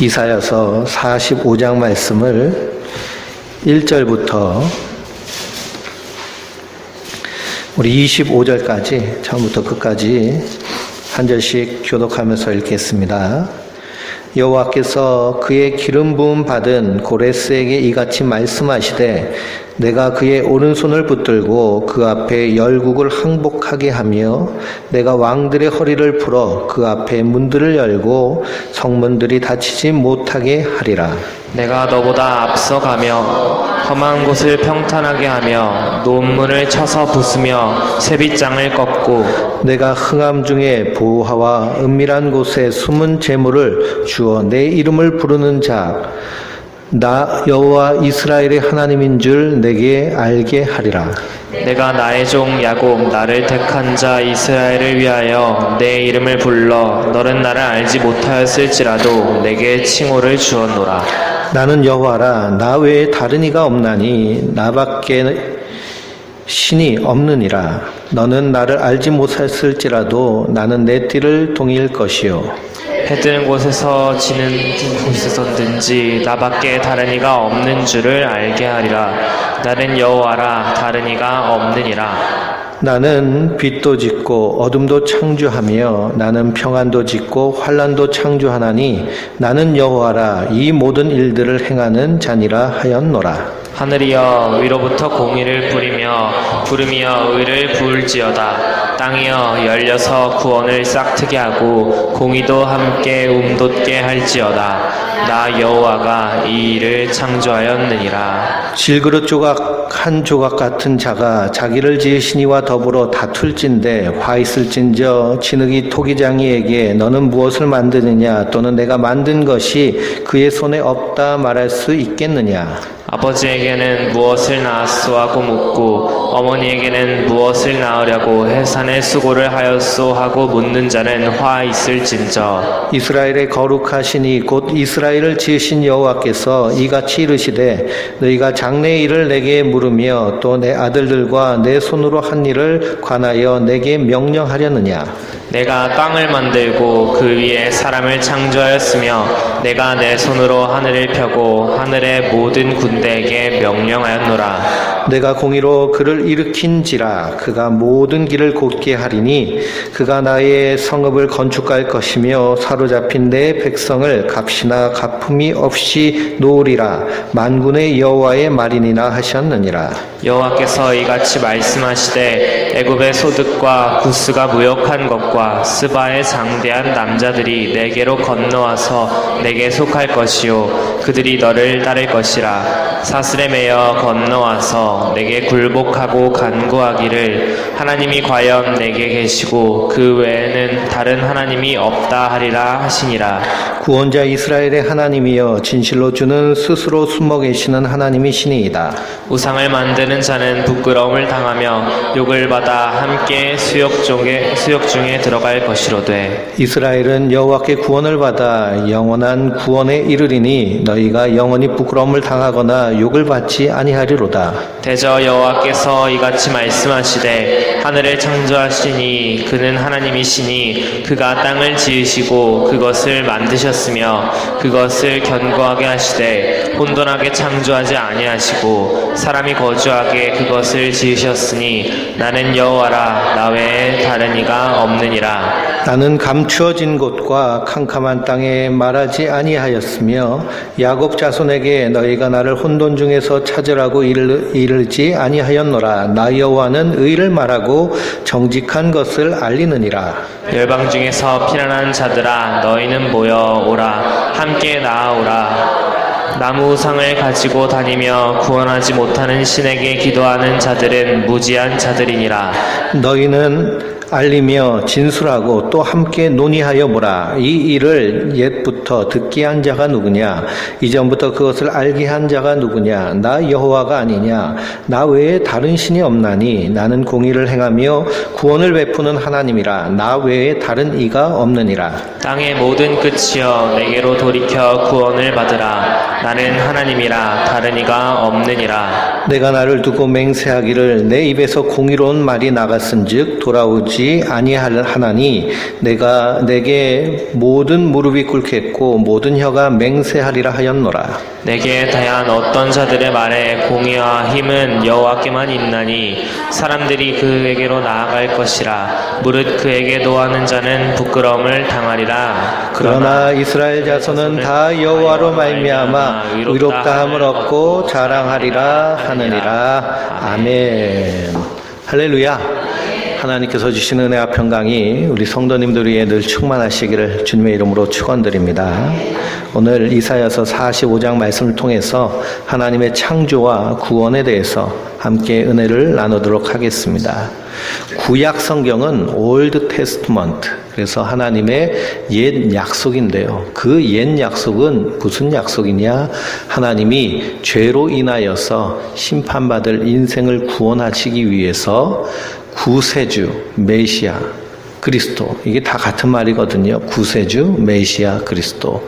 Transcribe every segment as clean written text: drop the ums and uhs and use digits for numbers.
이사야서 45장 말씀을 1절부터 우리 25절까지 처음부터 끝까지 한 절씩 교독하면서 읽겠습니다. 여호와께서 그의 기름 부음 받은 고레스에게 이같이 말씀하시되 내가 그의 오른손을 붙들고 그 앞에 열국을 항복하게 하며 내가 왕들의 허리를 풀어 그 앞에 문들을 열고 성문들이 닫히지 못하게 하리라. 내가 너보다 앞서가며 험한 곳을 평탄하게 하며 논문을 쳐서 부수며 쇠빗장을 꺾고 내가 흥함 중에 보화와 은밀한 곳에 숨은 재물을 주어 내 이름을 부르는 자 나 여호와 이스라엘의 하나님인 줄 내게 알게 하리라. 내가 나의 종 야곱 나를 택한 자 이스라엘을 위하여 내 이름을 불러 너는 나를 알지 못하였을지라도 내게 칭호를 주었노라. 나는 여호와라 나 외에 다른 이가 없나니 나밖에 신이 없느니라. 너는 나를 알지 못했을지라도 나는 내 띠를 동일 것이요 해 뜨는 곳에서 지는 곳에서든지 나밖에 다른 이가 없는 줄을 알게 하리라. 나는 여호와라 다른 이가 없느니라. 나는 빛도 짓고 어둠도 창조하며 나는 평안도 짓고 환난도 창조하나니 나는 여호와라 이 모든 일들을 행하는 자니라 하였노라. 하늘이여 위로부터 공의를 부리며 구름이여 의를 부을지어다. 땅이여 열려서 구원을 싹트게 하고 공의도 함께 움돋게 할지어다. 나 여호와가 이 일을 창조하였느니라. 질그릇 조각 한 조각 같은 자가 자기를 지으시니와 더불어 다툴진대 화 있을진저 진흙이 토기장이에게 너는 무엇을 만드느냐 또는 내가 만든 것이 그의 손에 없다 말할 수 있겠느냐. 아버지에게는 무엇을 낳았소 하고 묻고 어머니에게는 무엇을 낳으려고 해산의 수고를 하였소 하고 묻는 자는 화 있을진저. 이스라엘의 거룩하시니 곧 이스라엘을 지으신 여호와께서 이같이 이르시되 너희가 장래의 일을 내게 물으며 또 내 아들들과 내 손으로 한 일을 관하여 내게 명령하려느냐. 내가 땅을 만들고 그 위에 사람을 창조하였으며 내가 내 손으로 하늘을 펴고 하늘의 모든 군대에게 명령하였노라. 내가 공의로 그를 일으킨지라 그가 모든 길을 곧게 하리니 그가 나의 성읍을 건축할 것이며 사로잡힌 내 백성을 값이나 가품이 없이 놓으리라. 만군의 여호와의 말이니라 하셨느니라. 여호와께서 이같이 말씀하시되 애굽의 소득과 구스가 무역한 것과 스바의 장대한 남자들이 내게로 건너와서 내게 속할 것이요 그들이 너를 따를 것이라. 사슬에 매여 건너와서 내게 굴복하고 간구하기를 하나님이 과연 내게 계시고 그 외에는 다른 하나님이 없다 하리라 하시니라. 구원자 이스라엘의 하나님이여 진실로 주는 스스로 숨어 계시는 하나님이시니이다. 우상을 만드는 자는 부끄러움을 당하며 욕을 받아 함께 수욕 중에 들어갈 것이로되 이스라엘은 여호와께 구원을 받아 영원한 구원에 이르리니 너희가 영원히 부끄러움을 당하거나 욕을 받지 아니하리로다. 대저 여호와께서 이같이 말씀하시되 하늘을 창조하시니 그는 하나님이시니 그가 땅을 지으시고 그것을 만드셨으며 그것을 견고하게 하시되 혼돈하게 창조하지 아니하시고 사람이 거주하게 그것을 지으셨으니 나는 여호와라 나 외에 다른 이가 없느니라. 나는 감추어진 곳과 캄캄한 땅에 말하지 아니하였으며 야곱 자손에게 너희가 나를 혼돈 중에서 찾으라고 이르지 아니하였노라. 나 여호와는 의를 말하고 정직한 것을 알리느니라. 열방 중에서 피난한 자들아 너희는 모여 오라. 함께 나아오라. 나무 우상을 가지고 다니며 구원하지 못하는 신에게 기도하는 자들은 무지한 자들이니라. 너희는 알리며 진술하고 또 함께 논의하여 보라. 이 일을 옛부터 듣게 한 자가 누구냐? 이전부터 그것을 알게 한 자가 누구냐? 나 여호와가 아니냐? 나 외에 다른 신이 없나니 나는 공의를 행하며 구원을 베푸는 하나님이라. 나 외에 다른 이가 없느니라. 땅의 모든 끝이여 내게로 돌이켜 구원을 받으라. 나는 하나님이라 다른 이가 없느니라. 내가 나를 두고 맹세하기를 내 입에서 공의로운 말이 나갔은즉 돌아오지 아니하나니 내가 내게 모든 무릎이 꿇겠고 모든 혀가 맹세하리라 하였노라. 내게 대한 어떤 자들의 말에 공의와 힘은 여호와께만 있나니 사람들이 그에게로 나아갈 것이라. 무릇 그에게 노하는 자는 부끄러움을 당하리라. 그러나 이스라엘 자손은 다 여호와로 말미암아 의롭다함을 얻고 자랑하리라 하느니라. 아멘. 할렐루야. 하나님께서 주신 은혜와 평강이 우리 성도님들 위해 늘 충만하시기를 주님의 이름으로 축원드립니다. 오늘 이사야서 45장 말씀을 통해서 하나님의 창조와 구원에 대해서 함께 은혜를 나누도록 하겠습니다. 구약 성경은 올드 테스트먼트, 그래서 하나님의 옛 약속인데요. 그 옛 약속은 무슨 약속이냐? 하나님이 죄로 인하여서 심판받을 인생을 구원하시기 위해서 구세주, 메시아, 그리스도, 이게 다 같은 말이거든요. 구세주, 메시아, 그리스도.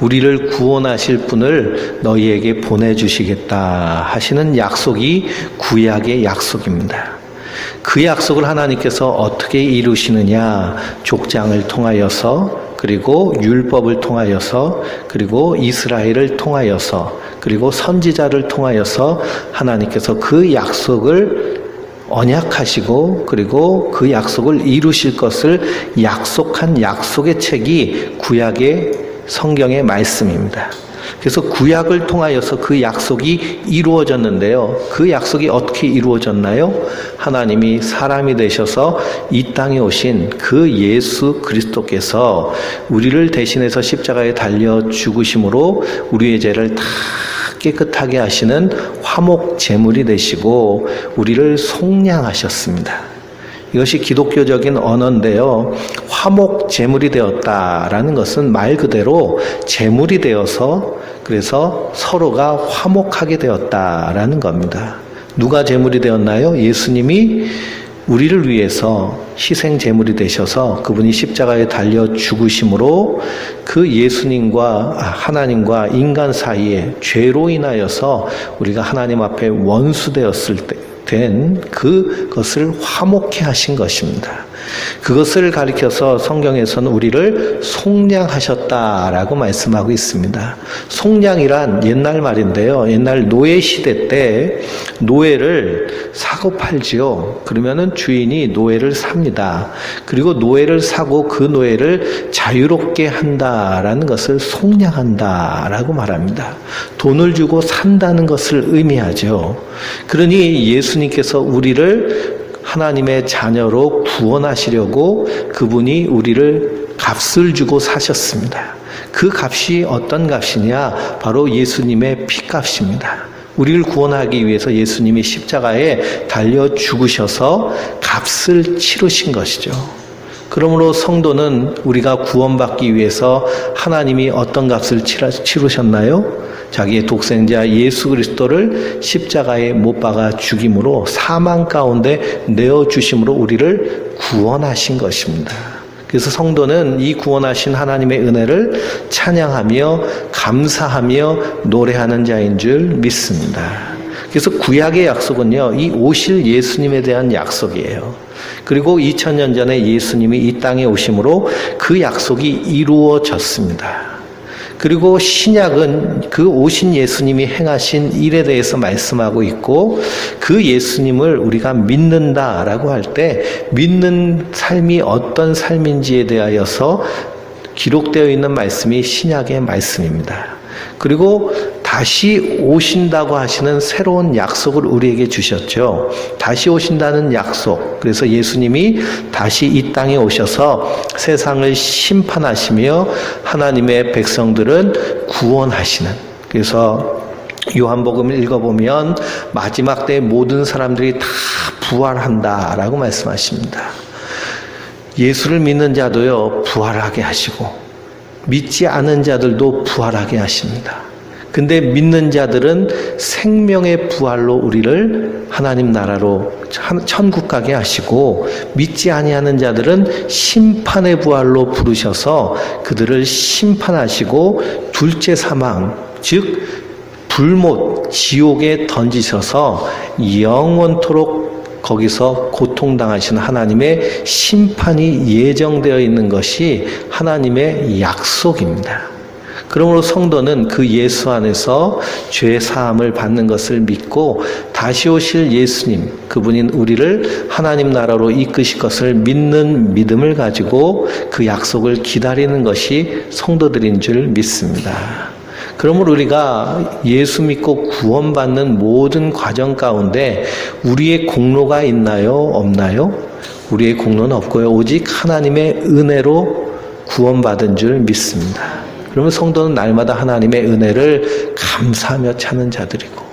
우리를 구원하실 분을 너희에게 보내주시겠다 하시는 약속이 구약의 약속입니다. 그 약속을 하나님께서 어떻게 이루시느냐? 족장을 통하여서, 그리고 율법을 통하여서, 그리고 이스라엘을 통하여서, 그리고 선지자를 통하여서 하나님께서 그 약속을 언약하시고 그리고 그 약속을 이루실 것을 약속한 약속의 책이 구약의 성경의 말씀입니다. 그래서 구약을 통하여서 그 약속이 이루어졌는데요. 그 약속이 어떻게 이루어졌나요? 하나님이 사람이 되셔서 이 땅에 오신 그 예수 그리스도께서 우리를 대신해서 십자가에 달려 죽으심으로 우리의 죄를 다 깨끗하게 하시는 화목 제물이 되시고 우리를 속량하셨습니다. 이것이 기독교적인 언어인데요. 화목 제물이 되었다라는 것은 말 그대로 제물이 되어서 그래서 서로가 화목하게 되었다라는 겁니다. 누가 제물이 되었나요? 예수님이 우리를 위해서 희생 제물이 되셔서 그분이 십자가에 달려 죽으심으로 그 예수님과 하나님과 인간 사이에 죄로 인하여서 우리가 하나님 앞에 원수되었을 때 된 그것을 화목케 하신 것입니다. 그것을 가리켜서 성경에서는 우리를 속량하셨다라고 말씀하고 있습니다. 속량이란 옛날 말인데요. 옛날 노예 시대 때 노예를 사고 팔지요. 그러면은 주인이 노예를 삽니다. 그리고 노예를 사고 그 노예를 자유롭게 한다라는 것을 속량한다라고 말합니다. 돈을 주고 산다는 것을 의미하죠. 그러니 예수님께서 우리를 하나님의 자녀로 구원하시려고 그분이 우리를 값을 주고 사셨습니다. 그 값이 어떤 값이냐? 바로 예수님의 피값입니다. 우리를 구원하기 위해서 예수님이 십자가에 달려 죽으셔서 값을 치르신 것이죠. 그러므로 성도는 우리가 구원받기 위해서 하나님이 어떤 값을 치르셨나요? 자기의 독생자 예수 그리스도를 십자가에 못 박아 죽임으로 사망 가운데 내어주심으로 우리를 구원하신 것입니다. 그래서 성도는 이 구원하신 하나님의 은혜를 찬양하며 감사하며 노래하는 자인 줄 믿습니다. 그래서 구약의 약속은요, 이 오실 예수님에 대한 약속이에요. 그리고 2000년 전에 예수님이 이 땅에 오심으로 그 약속이 이루어졌습니다. 그리고 신약은 그 오신 예수님이 행하신 일에 대해서 말씀하고 있고 그 예수님을 우리가 믿는다라고 할 때 믿는 삶이 어떤 삶인지에 대하여서 기록되어 있는 말씀이 신약의 말씀입니다. 그리고 다시 오신다고 하시는 새로운 약속을 우리에게 주셨죠. 다시 오신다는 약속. 그래서 예수님이 다시 이 땅에 오셔서 세상을 심판하시며 하나님의 백성들은 구원하시는. 그래서 요한복음을 읽어보면 마지막 때 모든 사람들이 다 부활한다라고 말씀하십니다. 예수를 믿는 자도요 부활하게 하시고 믿지 않은 자들도 부활하게 하십니다. 근데 믿는 자들은 생명의 부활로 우리를 하나님 나라로 천국 가게 하시고, 믿지 아니하는 자들은 심판의 부활로 부르셔서 그들을 심판하시고 둘째 사망, 즉 불못 지옥에 던지셔서 영원토록 거기서 고통당하시는 하나님의 심판이 예정되어 있는 것이 하나님의 약속입니다. 그러므로 성도는 그 예수 안에서 죄 사함을 받는 것을 믿고 다시 오실 예수님, 그분인 우리를 하나님 나라로 이끄실 것을 믿는 믿음을 가지고 그 약속을 기다리는 것이 성도들인 줄 믿습니다. 그러므로 우리가 예수 믿고 구원받는 모든 과정 가운데 우리의 공로가 있나요? 없나요? 우리의 공로는 없고요. 오직 하나님의 은혜로 구원받은 줄 믿습니다. 그러면 성도는 날마다 하나님의 은혜를 감사하며 찾는 자들이고,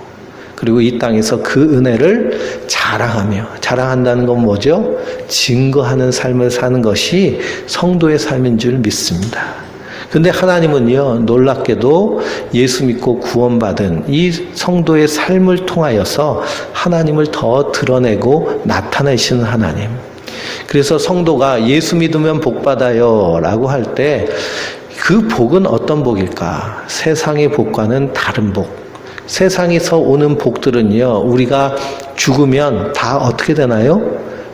그리고 이 땅에서 그 은혜를 자랑한다는 건 뭐죠? 증거하는 삶을 사는 것이 성도의 삶인 줄 믿습니다. 근데 하나님은요, 놀랍게도 예수 믿고 구원받은 이 성도의 삶을 통하여서 하나님을 더 드러내고 나타내시는 하나님. 그래서 성도가 예수 믿으면 복 받아요 라고 할 때 그 복은 어떤 복일까? 세상의 복과는 다른 복. 세상에서 오는 복들은요, 우리가 죽으면 다 어떻게 되나요?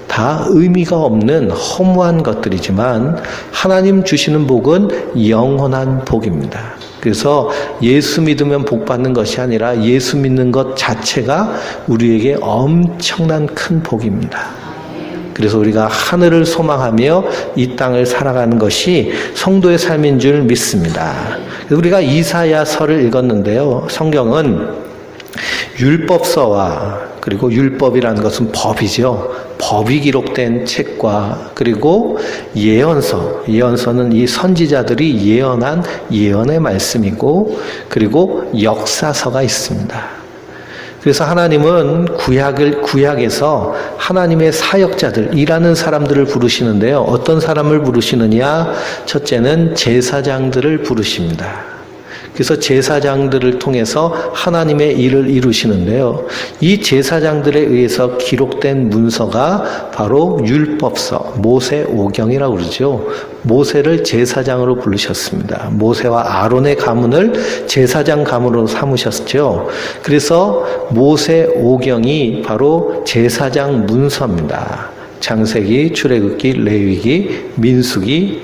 다 의미가 없는 허무한 것들이지만 하나님 주시는 복은 영원한 복입니다. 그래서 예수 믿으면 복 받는 것이 아니라 예수 믿는 것 자체가 우리에게 엄청난 큰 복입니다. 그래서 우리가 하늘을 소망하며 이 땅을 살아가는 것이 성도의 삶인 줄 믿습니다. 우리가 이사야서를 읽었는데요. 성경은 율법서와, 그리고 율법이라는 것은 법이죠. 법이 기록된 책과, 그리고 예언서는 이 선지자들이 예언한 예언의 말씀이고, 그리고 역사서가 있습니다. 그래서 하나님은 구약에서 하나님의 사역자들, 일하는 사람들을 부르시는데요. 어떤 사람을 부르시느냐? 첫째는 제사장들을 부르십니다. 그래서 제사장들을 통해서 하나님의 일을 이루시는데요. 이 제사장들에 의해서 기록된 문서가 바로 율법서, 모세오경이라고 그러죠. 모세를 제사장으로 부르셨습니다. 모세와 아론의 가문을 제사장 가문으로 삼으셨죠. 그래서 모세오경이 바로 제사장 문서입니다. 창세기, 출애굽기, 레위기, 민수기,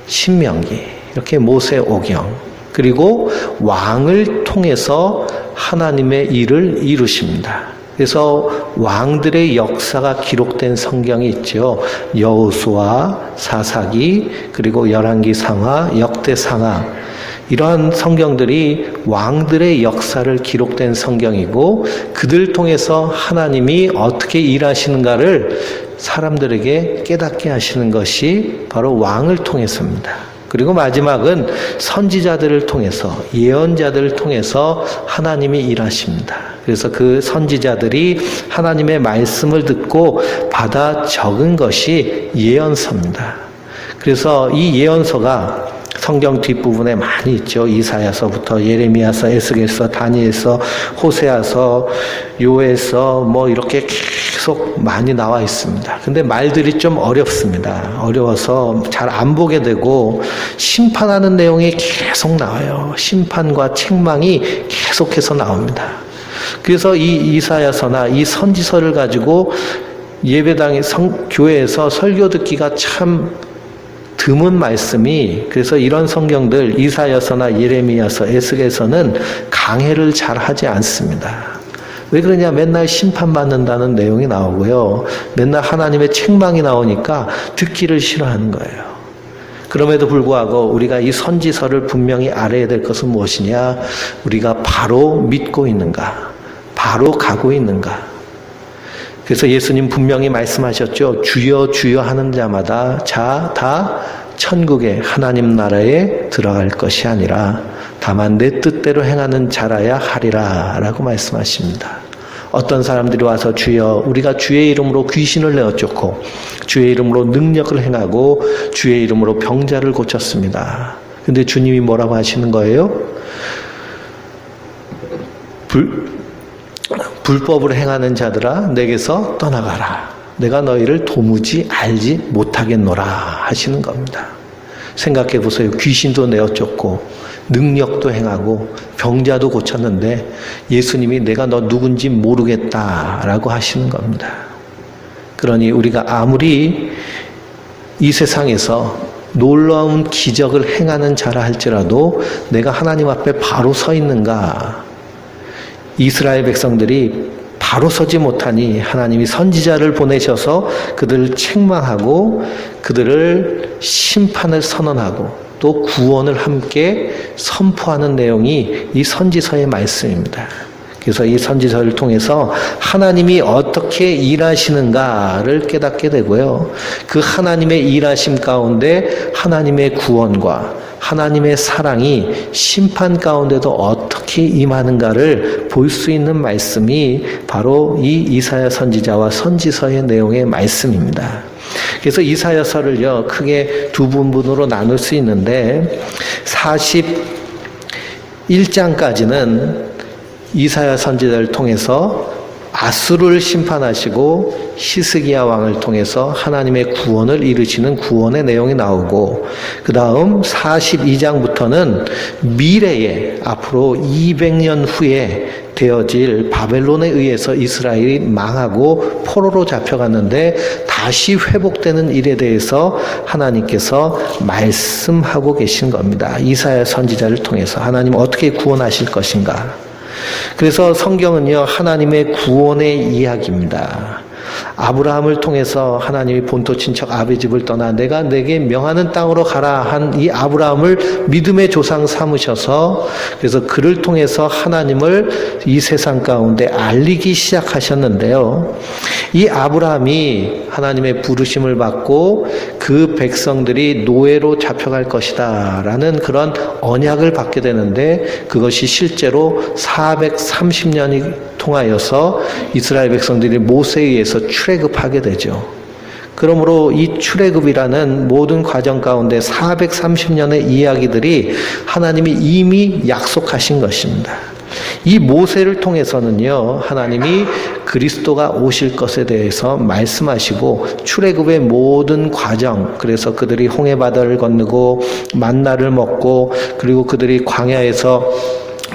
신명기, 이렇게 모세오경. 그리고 왕을 통해서 하나님의 일을 이루십니다. 그래서 왕들의 역사가 기록된 성경이 있죠. 여호수아, 사사기, 그리고 열왕기상하, 역대상하, 이러한 성경들이 왕들의 역사를 기록된 성경이고, 그들 통해서 하나님이 어떻게 일하시는가를 사람들에게 깨닫게 하시는 것이 바로 왕을 통해서입니다. 그리고 마지막은 선지자들을 통해서, 예언자들을 통해서 하나님이 일하십니다. 그래서 그 선지자들이 하나님의 말씀을 듣고 받아 적은 것이 예언서입니다. 그래서 이 예언서가 성경 뒷부분에 많이 있죠. 이사야서부터 예레미야서, 에스겔서, 다니엘서, 호세아서, 요엘서, 뭐 이렇게 계속 많이 나와 있습니다. 근데 말들이 좀 어렵습니다. 어려워서 잘 안 보게 되고, 심판하는 내용이 계속 나와요. 심판과 책망이 계속해서 나옵니다. 그래서 이 이사야서나 이 선지서를 가지고 예배당에 교회에서 설교 듣기가 참 드문 말씀이, 그래서 이런 성경들 이사야서나 예레미야서, 에스겔서는 강해를 잘 하지 않습니다. 왜 그러냐? 맨날 심판받는다는 내용이 나오고요. 맨날 하나님의 책망이 나오니까 듣기를 싫어하는 거예요. 그럼에도 불구하고 우리가 이 선지서를 분명히 알아야 될 것은 무엇이냐? 우리가 바로 믿고 있는가? 바로 가고 있는가? 그래서 예수님 분명히 말씀하셨죠. 주여 주여 하는 자마다 다 천국의 하나님 나라에 들어갈 것이 아니라 다만 내 뜻대로 행하는 자라야 하리라 라고 말씀하십니다. 어떤 사람들이 와서 주여, 우리가 주의 이름으로 귀신을 내어쫓고 주의 이름으로 능력을 행하고 주의 이름으로 병자를 고쳤습니다. 근데 주님이 뭐라고 하시는 거예요? 불법을 행하는 자들아 내게서 떠나가라. 내가 너희를 도무지 알지 못하겠노라 하시는 겁니다. 생각해 보세요. 귀신도 내어쫓고 능력도 행하고 병자도 고쳤는데 예수님이 내가 너 누군지 모르겠다라고 하시는 겁니다. 그러니 우리가 아무리 이 세상에서 놀라운 기적을 행하는 자라 할지라도 내가 하나님 앞에 바로 서 있는가? 이스라엘 백성들이 바로 서지 못하니 하나님이 선지자를 보내셔서 그들을 책망하고 그들을 심판을 선언하고 또 구원을 함께 선포하는 내용이 이 선지서의 말씀입니다. 그래서 이 선지서를 통해서 하나님이 어떻게 일하시는가를 깨닫게 되고요. 그 하나님의 일하심 가운데 하나님의 구원과 하나님의 사랑이 심판 가운데도 어떻게 임하는가를 볼 수 있는 말씀이 바로 이 이사야 선지자와 선지서의 내용의 말씀입니다. 그래서 이사야서를요 크게 두 부분으로 나눌 수 있는데 41장까지는 이사야 선지자를 통해서 아수르를 심판하시고 히스기야 왕을 통해서 하나님의 구원을 이루시는 구원의 내용이 나오고, 그 다음 42장부터는 미래에 앞으로 200년 후에 되어질 바벨론에 의해서 이스라엘이 망하고 포로로 잡혀갔는데 다시 회복되는 일에 대해서 하나님께서 말씀하고 계신 겁니다. 이사야 선지자를 통해서 하나님 어떻게 구원하실 것인가. 그래서 성경은요 하나님의 구원의 이야기입니다. 아브라함을 통해서 하나님이 본토 친척 아비 집을 떠나 내가 내게 명하는 땅으로 가라 한 이 아브라함을 믿음의 조상 삼으셔서 그래서 그를 통해서 하나님을 이 세상 가운데 알리기 시작하셨는데요. 이 아브라함이 하나님의 부르심을 받고 그 백성들이 노예로 잡혀갈 것이다 라는 그런 언약을 받게 되는데 그것이 실제로 430년이 통하여서 이스라엘 백성들이 모세에 의해서 출애굽하게 되죠. 그러므로 이 출애굽이라는 모든 과정 가운데 430년의 이야기들이 하나님이 이미 약속하신 것입니다. 이 모세를 통해서는요 하나님이 그리스도가 오실 것에 대해서 말씀하시고 출애굽의 모든 과정, 그래서 그들이 홍해바다를 건너고 만나를 먹고 그리고 그들이 광야에서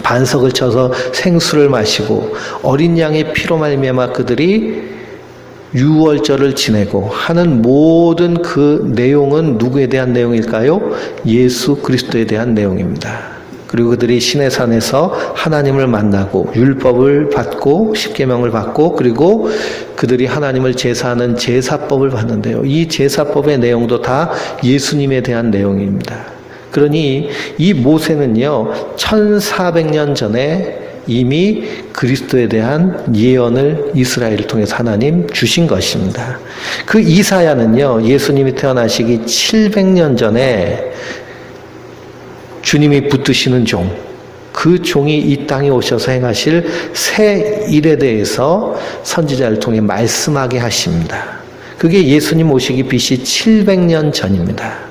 반석을 쳐서 생수를 마시고 어린 양의 피로 말미암아 그들이 유월절을 지내고 하는 모든 그 내용은 누구에 대한 내용일까요? 예수 그리스도에 대한 내용입니다. 그리고 그들이 시내산에서 하나님을 만나고 율법을 받고 십계명을 받고 그리고 그들이 하나님을 제사하는 제사법을 받는데요. 이 제사법의 내용도 다 예수님에 대한 내용입니다. 그러니 이 모세는요 1400년 전에 이미 그리스도에 대한 예언을 이스라엘을 통해서 하나님 주신 것입니다. 그 이사야는요 예수님이 태어나시기 700년 전에 주님이 붙드시는 종, 그 종이 이 땅에 오셔서 행하실 새 일에 대해서 선지자를 통해 말씀하게 하십니다. 그게 예수님 오시기 BC 700년 전입니다.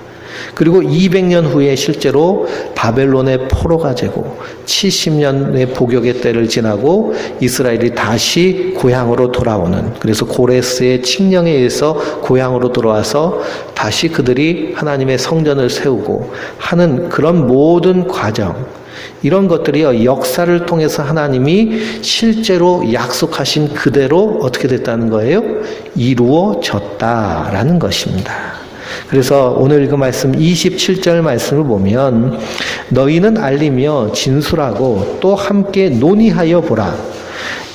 그리고 200년 후에 실제로 바벨론의 포로가 되고 70년의 복역의 때를 지나고 이스라엘이 다시 고향으로 돌아오는, 그래서 고레스의 칙령에 의해서 고향으로 돌아와서 다시 그들이 하나님의 성전을 세우고 하는 그런 모든 과정, 이런 것들이요 역사를 통해서 하나님이 실제로 약속하신 그대로 어떻게 됐다는 거예요? 이루어졌다라는 것입니다. 그래서 오늘 읽은 말씀 27절 말씀을 보면 너희는 알리며 진술하고 또 함께 논의하여 보라.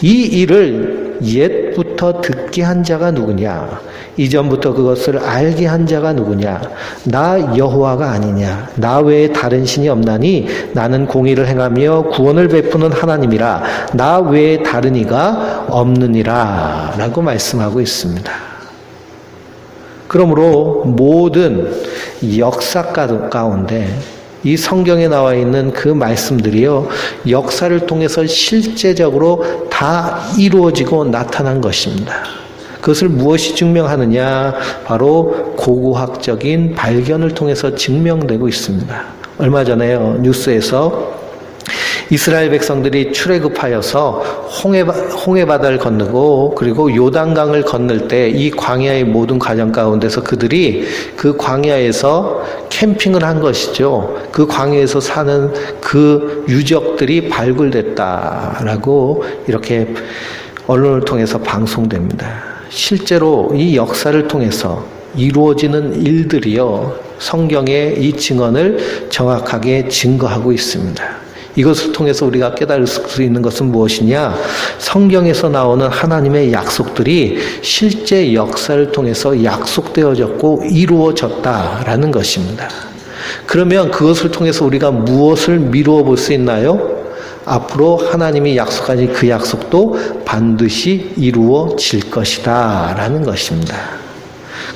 이 일을 옛부터 듣게 한 자가 누구냐? 이전부터 그것을 알게 한 자가 누구냐? 나 여호와가 아니냐? 나 외에 다른 신이 없나니 나는 공의를 행하며 구원을 베푸는 하나님이라. 나 외에 다른 이가 없느니라 라고 말씀하고 있습니다. 그러므로 모든 역사 가운데 이 성경에 나와 있는 그 말씀들이요 역사를 통해서 실제적으로 다 이루어지고 나타난 것입니다. 그것을 무엇이 증명하느냐? 바로 고고학적인 발견을 통해서 증명되고 있습니다. 얼마 전에요 뉴스에서 이스라엘 백성들이 출애굽하여서 홍해바다를 건너고 그리고 요단강을 건널 때 이 광야의 모든 과정 가운데서 그들이 그 광야에서 캠핑을 한 것이죠. 그 광야에서 사는 그 유적들이 발굴됐다라고 이렇게 언론을 통해서 방송됩니다. 실제로 이 역사를 통해서 이루어지는 일들이요, 성경의 이 증언을 정확하게 증거하고 있습니다. 이것을 통해서 우리가 깨달을 수 있는 것은 무엇이냐? 성경에서 나오는 하나님의 약속들이 실제 역사를 통해서 약속되어졌고 이루어졌다라는 것입니다. 그러면 그것을 통해서 우리가 무엇을 미루어 볼 수 있나요? 앞으로 하나님이 약속하신 그 약속도 반드시 이루어질 것이다 라는 것입니다.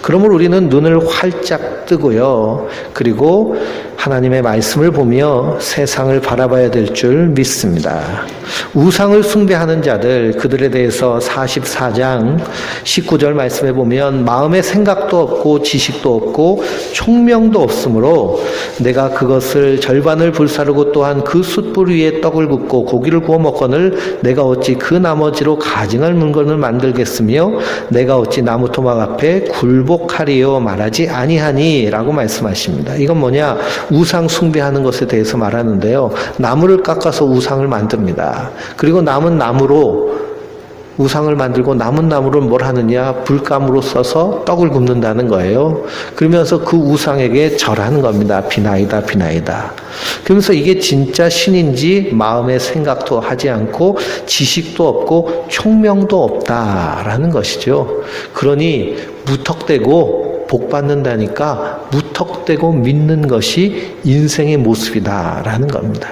그러므로 우리는 눈을 활짝 뜨고요, 그리고 하나님의 말씀을 보며 세상을 바라봐야 될 줄 믿습니다. 우상을 숭배하는 자들, 그들에 대해서 44장 19절 말씀에 보면 마음의 생각도 없고 지식도 없고 총명도 없으므로 내가 그것을 절반을 불사르고 또한 그 숯불 위에 떡을 굽고 고기를 구워 먹거늘 내가 어찌 그 나머지로 가증할 물건을 만들겠으며 내가 어찌 나무 토막 앞에 굴복하리요 말하지 아니하니 라고 말씀하십니다. 이건 뭐냐? 우상 숭배하는 것에 대해서 말하는데요, 나무를 깎아서 우상을 만듭니다. 그리고 남은 나무로 우상을 만들고 남은 나무를 뭘 하느냐? 불감으로 써서 떡을 굽는다는 거예요. 그러면서 그 우상에게 절하는 겁니다. 비나이다 비나이다. 그러면서 이게 진짜 신인지 마음의 생각도 하지 않고 지식도 없고 총명도 없다라는 것이죠. 그러니 무턱대고 복 받는다니까 무턱대고 믿는 것이 인생의 모습이다라는 겁니다.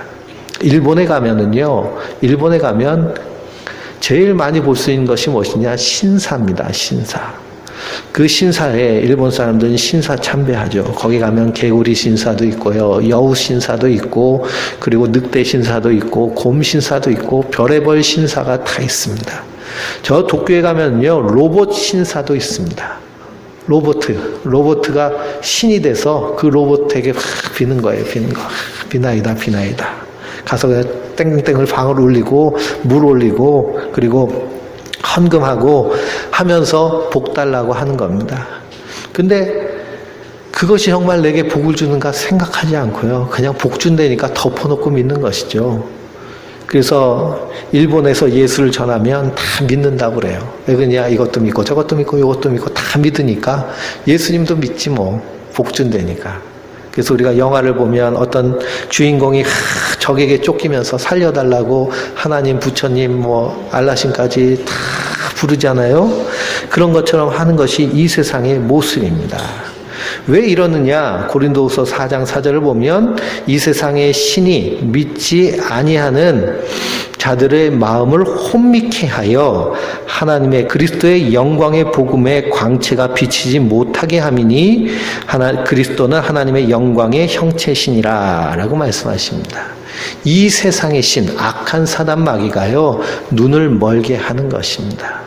일본에 가면은요, 일본에 가면 제일 많이 볼 수 있는 것이 무엇이냐? 신사입니다. 신사. 그 신사에 일본 사람들은 신사 참배하죠. 거기 가면 개구리 신사도 있고요, 여우 신사도 있고, 그리고 늑대 신사도 있고, 곰 신사도 있고, 별의별 신사가 다 있습니다. 저 도쿄에 가면요, 로봇 신사도 있습니다. 로봇가 신이 돼서 그 로봇에게 확 비는 거예요. 비는 거. 비나이다 비나이다. 가서 땡땡땡을 방울 올리고 물 올리고 그리고 헌금하고 하면서 복 달라고 하는 겁니다. 근데 그것이 정말 내게 복을 주는가 생각하지 않고요, 그냥 복 준다니까 덮어놓고 믿는 것이죠. 그래서 일본에서 예수를 전하면 다 믿는다고 그래요. 왜 그러냐? 이것도 믿고 저것도 믿고 이것도 믿고 다 믿으니까 예수님도 믿지 뭐, 복 준다니까. 그래서 우리가 영화를 보면 어떤 주인공이 적에게 쫓기면서 살려달라고 하나님, 부처님, 뭐 알라신까지 다 부르잖아요. 그런 것처럼 하는 것이 이 세상의 모습입니다. 왜 이러느냐? 고린도후서 4장 4절을 보면 이 세상의 신이 믿지 아니하는 자들의 마음을 혼미케 하여 하나님의 그리스도의 영광의 복음의 광채가 비치지 못하게 함이니 그리스도는 하나님의 영광의 형체시니라 라고 말씀하십니다. 이 세상의 신, 악한 사단 마귀가요, 눈을 멀게 하는 것입니다.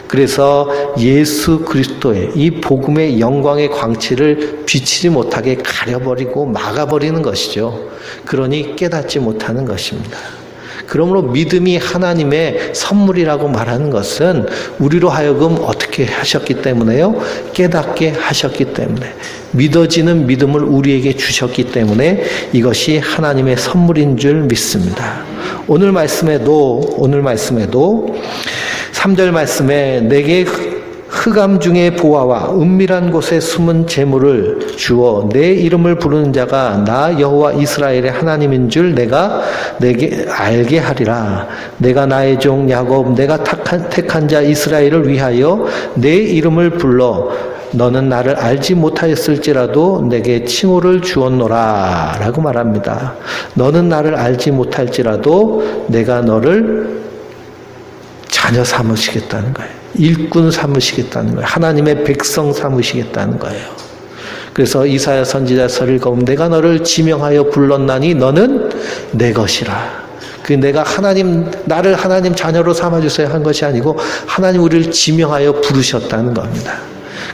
그래서 예수 그리스도의 이 복음의 영광의 광채를 비치지 못하게 가려버리고 막아버리는 것이죠. 그러니 깨닫지 못하는 것입니다. 그러므로 믿음이 하나님의 선물이라고 말하는 것은 우리로 하여금 어떻게 하셨기 때문에요? 깨닫게 하셨기 때문에, 믿어지는 믿음을 우리에게 주셨기 때문에 이것이 하나님의 선물인 줄 믿습니다. 오늘 말씀에도 3절 말씀에 내게 흑암 중의 보화와 은밀한 곳에 숨은 재물을 주어 내 이름을 부르는 자가 나 여호와 이스라엘의 하나님인 줄 내게 알게 하리라. 내가 나의 종 야곱, 내가 택한 자 이스라엘을 위하여 내 이름을 불러 너는 나를 알지 못하였을지라도 내게 칭호를 주었노라 라고 말합니다. 너는 나를 알지 못할지라도 내가 너를 자녀 삼으시겠다는 거예요. 일꾼 삼으시겠다는 거예요. 하나님의 백성 삼으시겠다는 거예요. 그래서 이사야 선지자서를 읽으면 내가 너를 지명하여 불렀나니 너는 내 것이라. 내가 나를 하나님 자녀로 삼아주세요 한 것이 아니고 하나님 우리를 지명하여 부르셨다는 겁니다.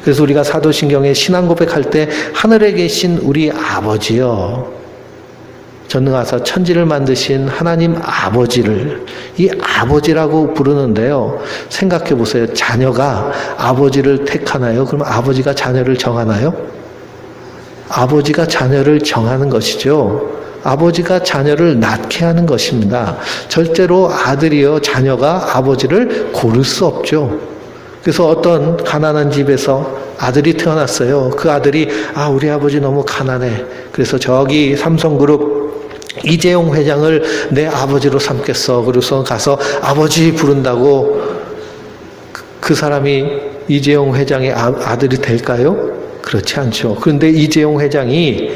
그래서 우리가 사도신경에 신앙 고백할 때 하늘에 계신 우리 아버지요, 전능하사 천지를 만드신 하나님 아버지를 이 아버지라고 부르는데요. 생각해 보세요. 자녀가 아버지를 택하나요? 그럼 아버지가 자녀를 정하나요? 아버지가 자녀를 정하는 것이죠. 아버지가 자녀를 낳게 하는 것입니다. 절대로 아들이요 자녀가 아버지를 고를 수 없죠. 그래서 어떤 가난한 집에서 아들이 태어났어요. 그 아들이 우리 아버지 너무 가난해. 그래서 저기 삼성그룹 이재용 회장을 내 아버지로 삼겠어. 그래서 가서 아버지 부른다고 그 사람이 이재용 회장의 아들이 될까요? 그렇지 않죠. 그런데 이재용 회장이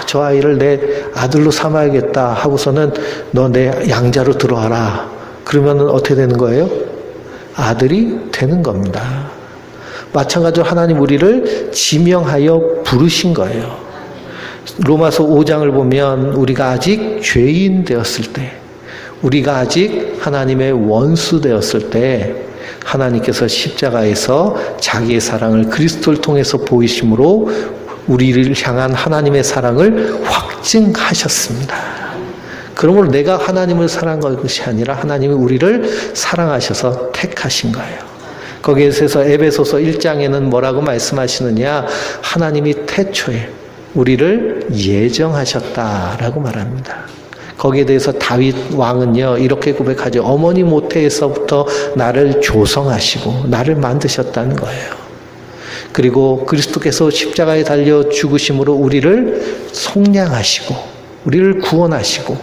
저 아이를 내 아들로 삼아야겠다 하고서는 너 내 양자로 들어와라. 그러면 어떻게 되는 거예요? 아들이 되는 겁니다. 마찬가지로 하나님 우리를 지명하여 부르신 거예요. 로마서 5장을 보면 우리가 아직 죄인 되었을 때, 우리가 아직 하나님의 원수 되었을 때 하나님께서 십자가에서 자기의 사랑을 그리스도를 통해서 보이심으로 우리를 향한 하나님의 사랑을 확증하셨습니다. 그러므로 내가 하나님을 사랑한 것이 아니라 하나님이 우리를 사랑하셔서 택하신 거예요. 거기에서 에베소서 1장에는 뭐라고 말씀하시느냐? 하나님이 태초에 우리를 예정하셨다라고 말합니다. 거기에 대해서 다윗 왕은요 이렇게 고백하죠. 어머니 모태에서부터 나를 조성하시고 나를 만드셨다는 거예요. 그리고 그리스도께서 십자가에 달려 죽으심으로 우리를 속량하시고 우리를 구원하시고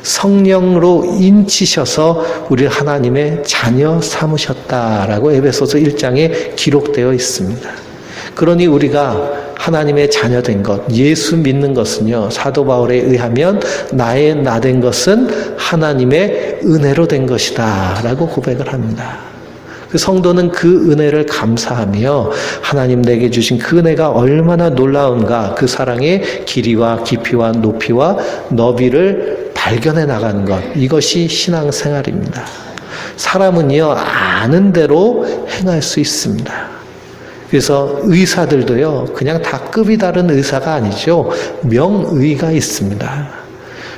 성령으로 인치셔서 우리를 하나님의 자녀 삼으셨다라고 에베소서 1장에 기록되어 있습니다. 그러니 우리가 하나님의 자녀된 것, 예수 믿는 것은요, 사도 바울에 의하면 나의 나 된 것은 하나님의 은혜로 된 것이다 라고 고백을 합니다. 그 성도는 그 은혜를 감사하며 하나님 내게 주신 그 은혜가 얼마나 놀라운가, 그 사랑의 길이와 깊이와 높이와 너비를 발견해 나가는 것, 이것이 신앙생활입니다. 사람은요 아는 대로 행할 수 있습니다. 그래서 의사들도요 그냥 다 급이 다른 의사가 아니죠. 명의가 있습니다.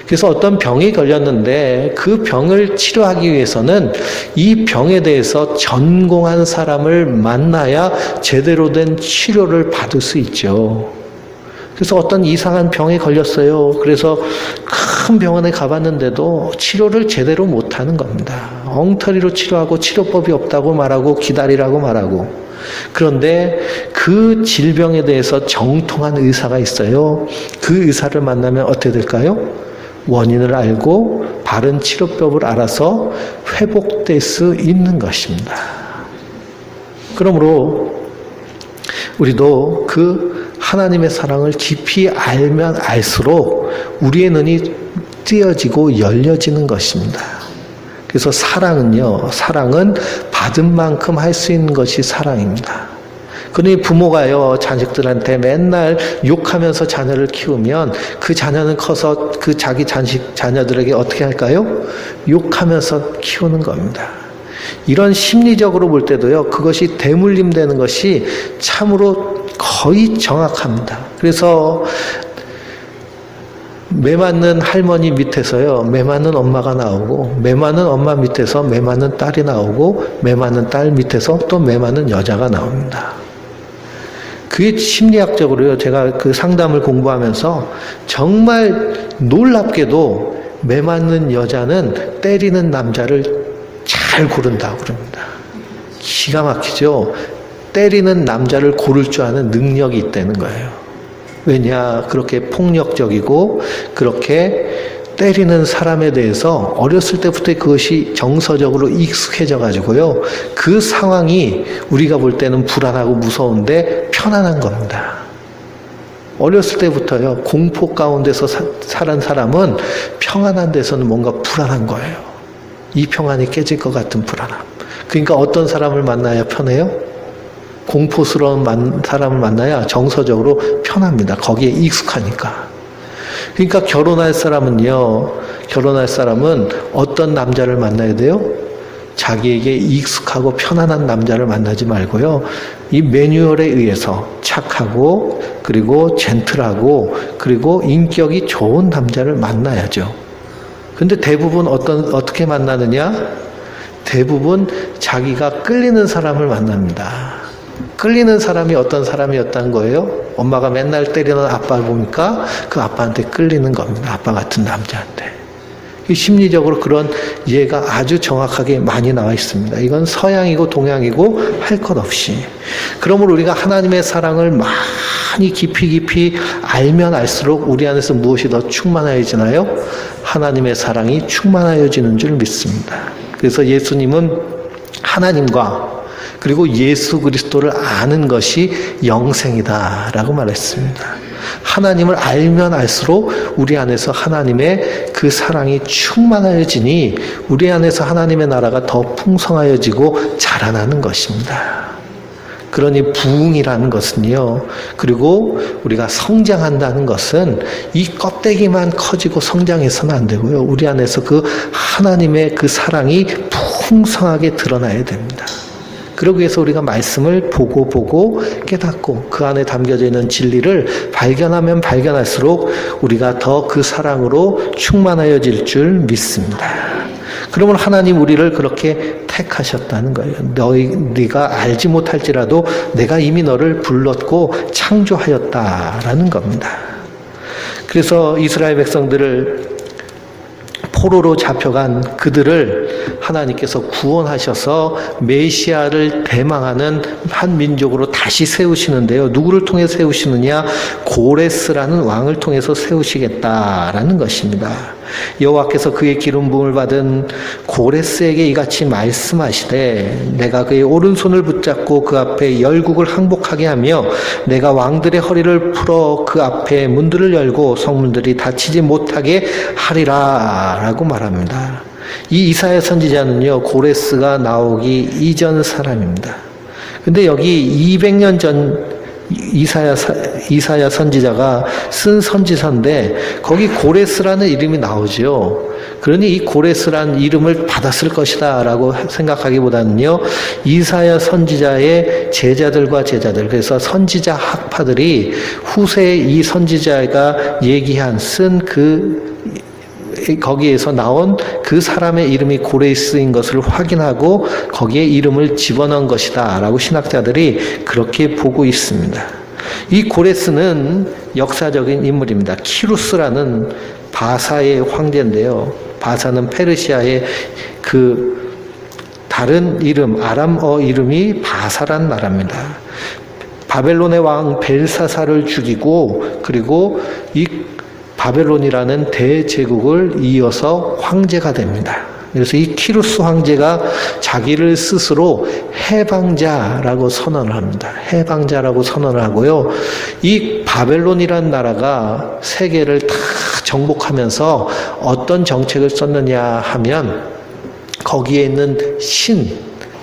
그래서 어떤 병이 걸렸는데 그 병을 치료하기 위해서는 이 병에 대해서 전공한 사람을 만나야 제대로 된 치료를 받을 수 있죠. 그래서 어떤 이상한 병에 걸렸어요. 그래서 큰 병원에 가봤는데도 치료를 제대로 못하는 겁니다. 엉터리로 치료하고 치료법이 없다고 말하고 기다리라고 말하고. 그런데 그 질병에 대해서 정통한 의사가 있어요. 그 의사를 만나면 어떻게 될까요? 원인을 알고 바른 치료법을 알아서 회복될 수 있는 것입니다. 그러므로 우리도 그 하나님의 사랑을 깊이 알면 알수록 우리의 눈이 띄어지고 열려지는 것입니다. 그래서 사랑은 받은 만큼 할 수 있는 것이 사랑입니다. 그러니 부모가요 자식들한테 맨날 욕하면서 자녀를 키우면 그 자녀는 커서 그 자기 자녀들에게 어떻게 할까요? 욕하면서 키우는 겁니다. 이런 심리적으로 볼 때도요 그것이 대물림되는 것이 참으로 거의 정확합니다. 그래서 매 맞는 할머니 밑에서요 매 맞는 엄마가 나오고, 매 맞는 엄마 밑에서 매 맞는 딸이 나오고, 매 맞는 딸 밑에서 또 매 맞는 여자가 나옵니다. 그게 심리학적으로요 제가 그 상담을 공부하면서 정말 놀랍게도 매 맞는 여자는 때리는 남자를 잘 고른다고 그럽니다. 기가 막히죠. 때리는 남자를 고를 줄 아는 능력이 있다는 거예요. 왜냐, 그렇게 폭력적이고 그렇게 때리는 사람에 대해서 어렸을 때부터 그것이 정서적으로 익숙해져 가지고요 그 상황이 우리가 볼 때는 불안하고 무서운데 편안한 겁니다. 어렸을 때부터요 공포 가운데서 살은 사람은 평안한 데서는 뭔가 불안한 거예요. 이 평안이 깨질 것 같은 불안함. 그러니까 어떤 사람을 만나야 편해요? 공포스러운 사람을 만나야 정서적으로 편합니다. 거기에 익숙하니까. 그러니까 결혼할 사람은 어떤 남자를 만나야 돼요? 자기에게 익숙하고 편안한 남자를 만나지 말고요. 이 매뉴얼에 의해서 착하고 그리고 젠틀하고 그리고 인격이 좋은 남자를 만나야죠. 근데 대부분 어떻게 만나느냐? 대부분 자기가 끌리는 사람을 만납니다. 끌리는 사람이 어떤 사람이었다는 거예요? 엄마가 맨날 때리는 아빠를 보니까 그 아빠한테 끌리는 겁니다. 아빠 같은 남자한테. 심리적으로 그런 예가 아주 정확하게 많이 나와 있습니다. 이건 서양이고 동양이고 할 것 없이. 그러므로 우리가 하나님의 사랑을 많이 깊이 알면 알수록 우리 안에서 무엇이 더 충만해지나요? 하나님의 사랑이 충만해지는 줄 믿습니다. 그래서 예수님은 하나님과 그리고 예수 그리스도를 아는 것이 영생이다라고 말했습니다. 하나님을 알면 알수록 우리 안에서 하나님의 그 사랑이 충만하여지니 우리 안에서 하나님의 나라가 더 풍성하여지고 자라나는 것입니다. 그러니 부흥이라는 것은요, 그리고 우리가 성장한다는 것은 이 껍데기만 커지고 성장해서는 안 되고요, 우리 안에서 그 하나님의 그 사랑이 풍성하게 드러나야 됩니다. 그러기 위해서 우리가 말씀을 보고 깨닫고 그 안에 담겨져 있는 진리를 발견하면 발견할수록 우리가 더 그 사랑으로 충만하여질 줄 믿습니다. 그러면 하나님 우리를 그렇게 택하셨다는 거예요. 네가 알지 못할지라도 내가 이미 너를 불렀고 창조하였다라는 겁니다. 그래서 이스라엘 백성들을 포로로 잡혀간 그들을 하나님께서 구원하셔서 메시아를 대망하는 한 민족으로 다시 세우시는데요. 누구를 통해 세우시느냐? 고레스라는 왕을 통해서 세우시겠다라는 것입니다. 여호와께서 그의 기름 부음을 받은 고레스에게 이같이 말씀하시되 내가 그의 오른손을 붙잡고 그 앞에 열국을 항복하게 하며 내가 왕들의 허리를 풀어 그 앞에 문들을 열고 성문들이 닫히지 못하게 하리라 라고 말합니다. 이 이사야 선지자는요, 고레스가 나오기 이전 사람입니다. 근데 여기 200년 전 이사야 선지자가 쓴 선지서인데 거기 고레스라는 이름이 나오죠. 그러니 이 고레스라는 이름을 받았을 것이다 라고 생각하기보다는요, 이사야 선지자의 제자들, 그래서 선지자 학파들이 후세에 이 선지자가 쓴 거기에서 나온 그 사람의 이름이 고레스인 것을 확인하고 거기에 이름을 집어넣은 것이다 라고 신학자들이 그렇게 보고 있습니다. 이 고레스는 역사적인 인물입니다. 키루스라는 바사의 황제인데요. 바사는 페르시아의 그 다른 이름, 아람어 이름이 바사란 나라입니다. 바벨론의 왕 벨사사를 죽이고 그리고 이 바벨론이라는 대제국을 이어서 황제가 됩니다. 그래서 이 키루스 황제가 자기를 스스로 해방자라고 선언을 합니다. 해방자라고 선언을 하고요. 이 바벨론이라는 나라가 세계를 다 정복하면서 어떤 정책을 썼느냐 하면 거기에 있는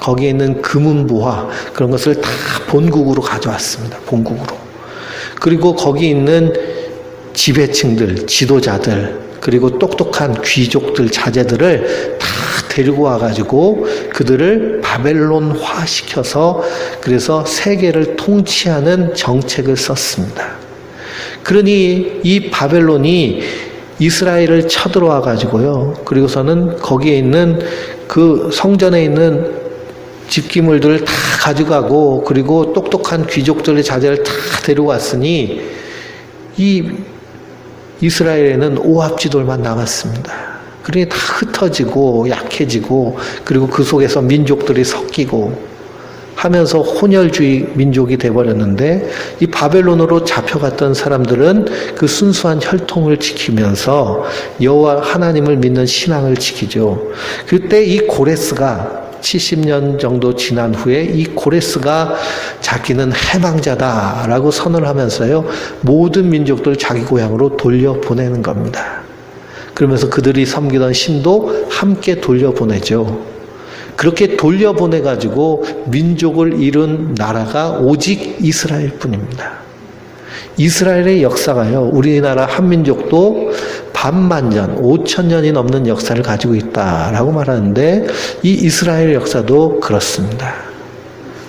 거기에 있는 금은부화 그런 것을 다 본국으로 가져왔습니다. 본국으로. 그리고 거기 있는 지배층들, 지도자들, 그리고 똑똑한 귀족들, 자제들을 다 데리고 와가지고 그들을 바벨론화 시켜서 그래서 세계를 통치하는 정책을 썼습니다. 그러니 이 바벨론이 이스라엘을 쳐들어와 가지고요. 그리고서는 거기에 있는 그 성전에 있는 집기물들을 다 가져가고 그리고 똑똑한 귀족들의 자제를 다 데려왔으니 이 이스라엘에는 오합지졸만 남았습니다. 그러니 다 흩어지고 약해지고 그리고 그 속에서 민족들이 섞이고 하면서 혼혈주의 민족이 돼버렸는데 이 바벨론으로 잡혀갔던 사람들은 그 순수한 혈통을 지키면서 여호와 하나님을 믿는 신앙을 지키죠. 그때 이 고레스가 70년 정도 지난 후에 이 고레스가 자기는 해방자다라고 선언을 하면서요, 모든 민족들 자기 고향으로 돌려보내는 겁니다. 그러면서 그들이 섬기던 신도 함께 돌려보내죠. 그렇게 돌려보내가지고 민족을 이룬 나라가 오직 이스라엘 뿐입니다. 이스라엘의 역사가요, 우리나라 한민족도 반만년, 5,000년이 넘는 역사를 가지고 있다라고 말하는데 이 이스라엘 역사도 그렇습니다.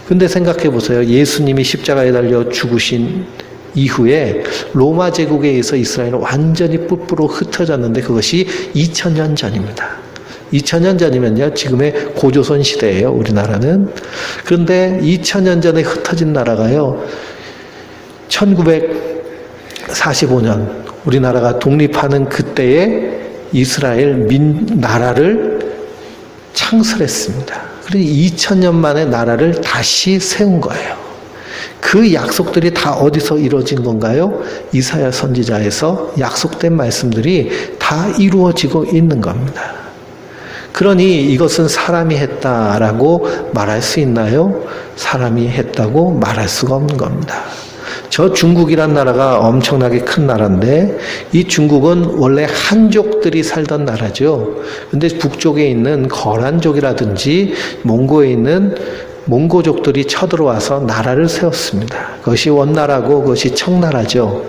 근데 생각해 보세요. 예수님이 십자가에 달려 죽으신 이후에 로마 제국에 의해서 이스라엘은 완전히 뿔뿔로 흩어졌는데 그것이 2000년 전입니다. 2000년 전이면요, 지금의 고조선 시대예요, 우리나라는. 그런데 2000년 전에 흩어진 나라가요, 1945년 우리나라가 독립하는 그때에 이스라엘 나라를 창설했습니다. 그래서 2000년 만에 나라를 다시 세운 거예요. 그 약속들이 다 어디서 이루어진 건가요? 이사야 선지자에서 약속된 말씀들이 다 이루어지고 있는 겁니다. 그러니 이것은 사람이 했다라고 말할 수 있나요? 사람이 했다고 말할 수가 없는 겁니다. 저 중국이란 나라가 엄청나게 큰 나라인데 이 중국은 원래 한족들이 살던 나라죠. 근데 북쪽에 있는 거란족이라든지 몽고에 있는 몽고족들이 쳐들어와서 나라를 세웠습니다. 그것이 원나라고 그것이 청나라죠.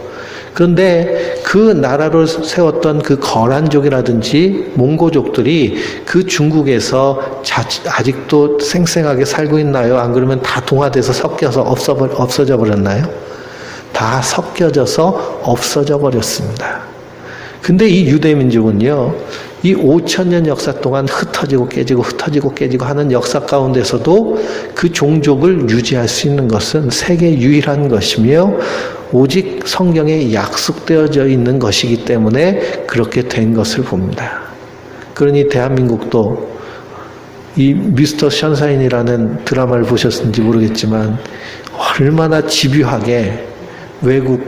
그런데 그 나라를 세웠던 그 거란족이라든지 몽고족들이 그 중국에서 아직도 생생하게 살고 있나요? 안 그러면 다 동화돼서 섞여서 없어져 버렸나요? 다 섞여져서 없어져 버렸습니다. 근데 이 유대민족은요, 이 5000년 역사 동안 흩어지고 깨지고 하는 역사 가운데서도 그 종족을 유지할 수 있는 것은 세계 유일한 것이며 오직 성경에 약속되어져 있는 것이기 때문에 그렇게 된 것을 봅니다. 그러니 대한민국도 이 미스터 션샤인이라는 드라마를 보셨는지 모르겠지만 얼마나 집요하게 외국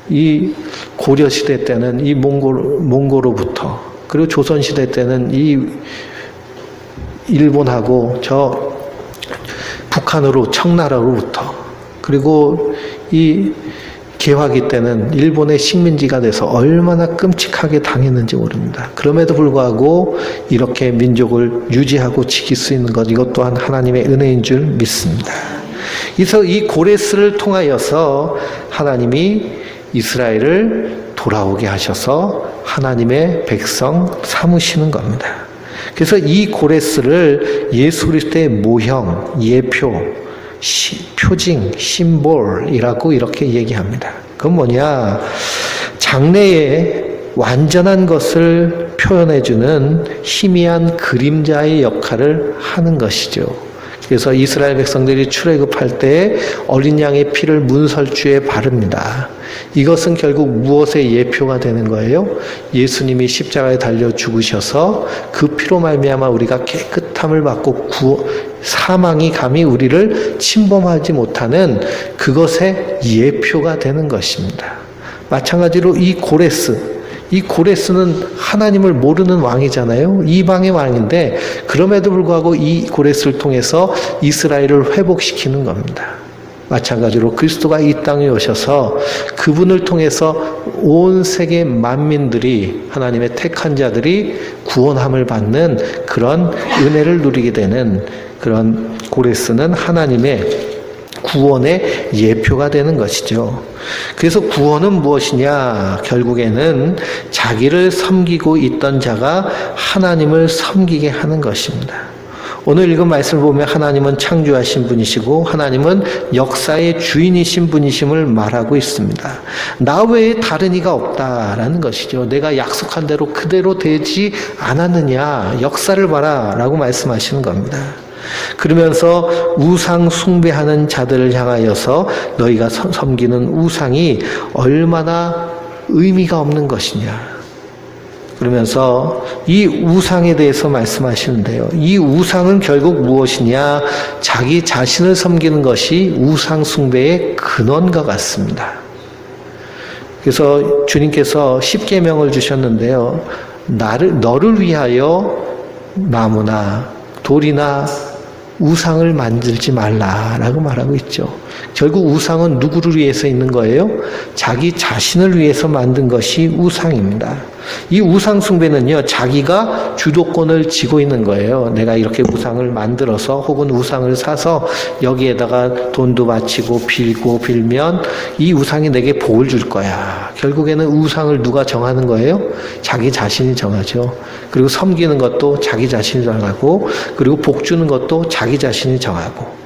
이 고려시대 때는 이 몽고로부터 그리고 조선시대 때는 이 일본하고 저 북한으로 청나라로부터 그리고 이 개화기 때는 일본의 식민지가 돼서 얼마나 끔찍하게 당했는지 모릅니다. 그럼에도 불구하고 이렇게 민족을 유지하고 지킬 수 있는 것, 이것 또한 하나님의 은혜인 줄 믿습니다. 그래서 이 고레스를 통하여서 하나님이 이스라엘을 돌아오게 하셔서 하나님의 백성 삼으시는 겁니다. 그래서 이 고레스를 예수 그리스도의 모형, 예표, 표징, 심볼이라고 이렇게 얘기합니다. 그건 뭐냐? 장래에 완전한 것을 표현해주는 희미한 그림자의 역할을 하는 것이죠. 그래서 이스라엘 백성들이 출애굽할 때 어린 양의 피를 문설주에 바릅니다. 이것은 결국 무엇의 예표가 되는 거예요? 예수님이 십자가에 달려 죽으셔서 그 피로 말미암아 우리가 깨끗함을 받고 사망이 감히 우리를 침범하지 못하는 그것의 예표가 되는 것입니다. 마찬가지로 이 고레스는 하나님을 모르는 왕이잖아요. 이방의 왕인데 그럼에도 불구하고 이 고레스를 통해서 이스라엘을 회복시키는 겁니다. 마찬가지로 그리스도가 이 땅에 오셔서 그분을 통해서 온 세계 만민들이 하나님의 택한 자들이 구원함을 받는 그런 은혜를 누리게 되는 그런 고레스는 하나님의 구원의 예표가 되는 것이죠. 그래서 구원은 무엇이냐? 결국에는 자기를 섬기고 있던 자가 하나님을 섬기게 하는 것입니다. 오늘 읽은 말씀을 보면 하나님은 창조하신 분이시고 하나님은 역사의 주인이신 분이심을 말하고 있습니다. 나 외에 다른 이가 없다라는 것이죠. 내가 약속한 대로 그대로 되지 않았느냐? 역사를 봐라 라고 말씀하시는 겁니다. 그러면서 우상 숭배하는 자들을 향하여서 너희가 섬기는 우상이 얼마나 의미가 없는 것이냐. 그러면서 이 우상에 대해서 말씀하시는데요. 이 우상은 결국 무엇이냐? 자기 자신을 섬기는 것이 우상 숭배의 근원과 같습니다. 그래서 주님께서 십계명을 주셨는데요. 너를 위하여 나무나 돌이나 우상을 만들지 말라라고 말하고 있죠. 결국 우상은 누구를 위해서 있는 거예요? 자기 자신을 위해서 만든 것이 우상입니다. 이 우상 숭배는요, 자기가 주도권을 쥐고 있는 거예요. 내가 이렇게 우상을 만들어서 혹은 우상을 사서 여기에다가 돈도 바치고 빌고 빌면 이 우상이 내게 복을 줄 거야. 결국에는 우상을 누가 정하는 거예요? 자기 자신이 정하죠. 그리고 섬기는 것도 자기 자신이 정하고, 그리고 복 주는 것도 자기 자신이 정하고.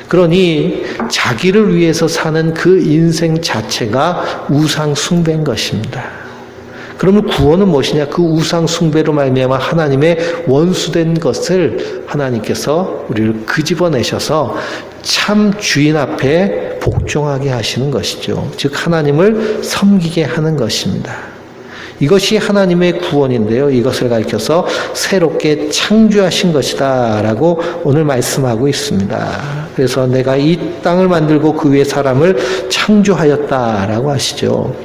그러니 자기를 위해서 사는 그 인생 자체가 우상 숭배인 것입니다. 그러면 구원은 무엇이냐? 그 우상 숭배로 말미암아 하나님의 원수된 것을 하나님께서 우리를 끄집어내셔서 참 주인 앞에 복종하게 하시는 것이죠. 즉 하나님을 섬기게 하는 것입니다. 이것이 하나님의 구원인데요. 이것을 가리켜서 새롭게 창조하신 것이다 라고 오늘 말씀하고 있습니다. 그래서 내가 이 땅을 만들고 그 위에 사람을 창조하였다라고 하시죠.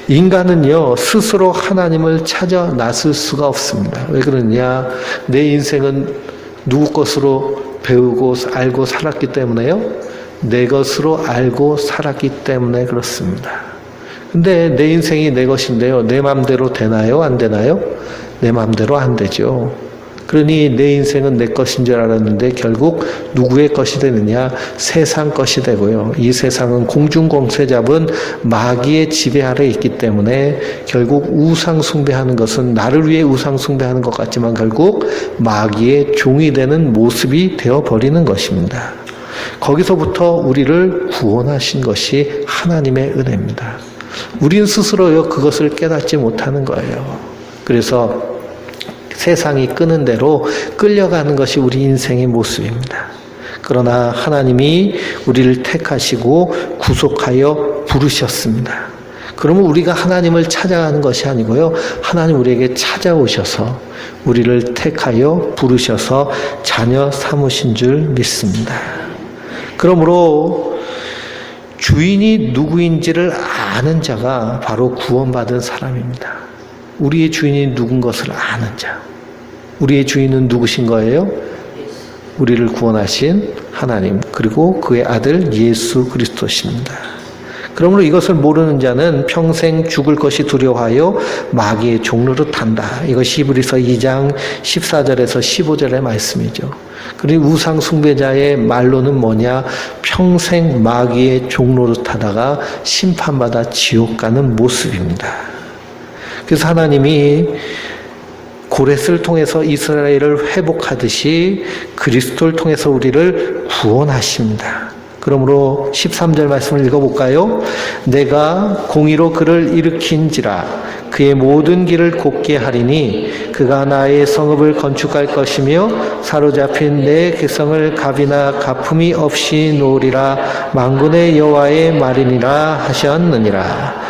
인간은요, 스스로 하나님을 찾아 나설 수가 없습니다. 왜 그러냐? 내 인생은 누구 것으로 배우고 알고 살았기 때문에요. 내 것으로 알고 살았기 때문에 그렇습니다. 근데 내 인생이 내 것인데요. 내 마음대로 되나요? 안 되나요? 내 마음대로 안 되죠. 그러니 내 인생은 내 것인 줄 알았는데 결국 누구의 것이 되느냐? 세상 것이 되고요. 이 세상은 공중공세 잡은 마귀의 지배 아래 있기 때문에 결국 우상 숭배하는 것은 나를 위해 우상 숭배하는 것 같지만 결국 마귀의 종이 되는 모습이 되어버리는 것입니다. 거기서부터 우리를 구원하신 것이 하나님의 은혜입니다. 우린 스스로요 그것을 깨닫지 못하는 거예요. 그래서 세상이 끄는 대로 끌려가는 것이 우리 인생의 모습입니다. 그러나 하나님이 우리를 택하시고 구속하여 부르셨습니다. 그러면 우리가 하나님을 찾아가는 것이 아니고요. 하나님 우리에게 찾아오셔서 우리를 택하여 부르셔서 자녀 삼으신 줄 믿습니다. 그러므로 주인이 누구인지를 아는 자가 바로 구원받은 사람입니다. 우리의 주인이 누군 것을 아는 자. 우리의 주인은 누구신 거예요? 우리를 구원하신 하나님, 그리고 그의 아들 예수 그리스도십니다. 그러므로 이것을 모르는 자는 평생 죽을 것이 두려워하여 마귀의 종로를 탄다. 이것이 히브리서 2장 14절에서 15절의 말씀이죠. 그리고 우상 숭배자의 말로는 뭐냐? 평생 마귀의 종로를 타다가 심판받아 지옥 가는 모습입니다. 그래서 하나님이 고레스를 통해서 이스라엘을 회복하듯이 그리스도를 통해서 우리를 구원하십니다. 그러므로 13절 말씀을 읽어볼까요? 내가 공의로 그를 일으킨지라 그의 모든 길을 곧게 하리니 그가 나의 성읍을 건축할 것이며 사로잡힌 내 백성을 갑이나 가품이 없이 놓으리라 만군의 여호와의 말이니라 하셨느니라.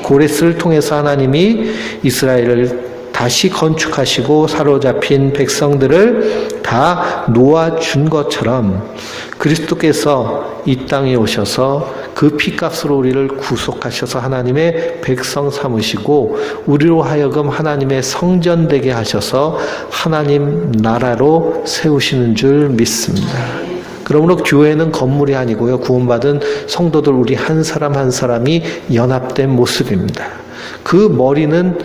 고레스를 통해서 하나님이 이스라엘을 다시 건축하시고 사로잡힌 백성들을 다 놓아준 것처럼 그리스도께서 이 땅에 오셔서 그 피값으로 우리를 구속하셔서 하나님의 백성 삼으시고 우리로 하여금 하나님의 성전 되게 하셔서 하나님 나라로 세우시는 줄 믿습니다. 그러므로 교회는 건물이 아니고요. 구원받은 성도들 우리 한 사람 한 사람이 연합된 모습입니다. 그 머리는